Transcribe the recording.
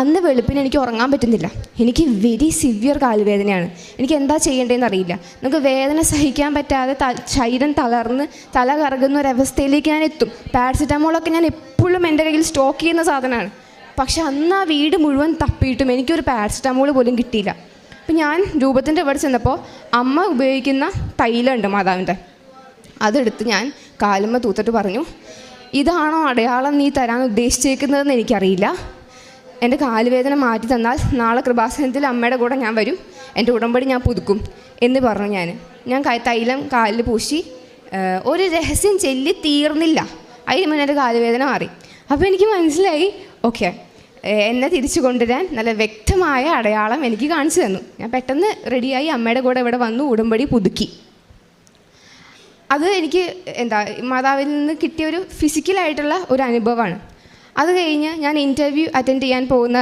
അന്ന് വെളുപ്പിന് എനിക്ക് ഉറങ്ങാൻ പറ്റുന്നില്ല. എനിക്ക് വെരി സിവിയർ കാലുവേദനയാണ്. എനിക്ക് എന്താ ചെയ്യേണ്ടതെന്ന് അറിയില്ല. നമുക്ക് വേദന സഹിക്കാൻ പറ്റാതെ ശരീരം തളർന്ന് തല കറങ്ങുന്ന ഒരവസ്ഥയിലേക്ക് ഞാൻ എത്തും. പാരസിറ്റമോളൊക്കെ ഞാൻ എപ്പോഴും എൻ്റെ കയ്യിൽ സ്റ്റോക്ക് ചെയ്യുന്ന സാധനമാണ്. പക്ഷെ അന്ന് ആ വീട് മുഴുവൻ തപ്പിയിട്ടും എനിക്കൊരു പാരസിറ്റമോൾ പോലും കിട്ടിയില്ല. അപ്പം ഞാൻ രൂപത്തിൻ്റെ ഇവിടെ ചെന്നപ്പോൾ അമ്മ ഉപയോഗിക്കുന്ന തൈലമുണ്ട് മാതാവിൻ്റെ, അതെടുത്ത് ഞാൻ കാലുമ്മ തൂത്തിട്ട് പറഞ്ഞു, ഇതാണോ അടയാളം നീ തരാൻ ഉദ്ദേശിച്ചേക്കുന്നതെന്ന് എനിക്കറിയില്ല. എൻ്റെ കാലുവേദന മാറ്റി തന്നാൽ നാളെ കൃപാസനത്തിൽ അമ്മയുടെ കൂടെ ഞാൻ വരും, എൻ്റെ ഉടമ്പടി ഞാൻ പുതുക്കും എന്ന് പറഞ്ഞു. ഞാൻ തൈലം കാലിൽ പൂശി. ഒരു രഹസ്യം ചൊല്ലി തീർന്നില്ല, അതിന് മുന്നേ എൻ്റെ കാലുവേദന മാറി. അപ്പോൾ എനിക്ക് മനസ്സിലായി, ഓക്കെ, എന്നെ തിരിച്ചു കൊണ്ടുവരാൻ നല്ല വ്യക്തമായ അടയാളം എനിക്ക് കാണിച്ചു തന്നു. ഞാൻ പെട്ടെന്ന് റെഡിയായി അമ്മയുടെ കൂടെ ഇവിടെ വന്നു, ഉടമ്പടി പുതുക്കി. അത് എനിക്ക് മാതാവിൽ നിന്ന് കിട്ടിയ ഒരു ഫിസിക്കലായിട്ടുള്ള ഒരു അനുഭവമാണ്. അത് കഴിഞ്ഞ് ഞാൻ ഇൻ്റർവ്യൂ അറ്റൻഡ് ചെയ്യാൻ പോകുന്ന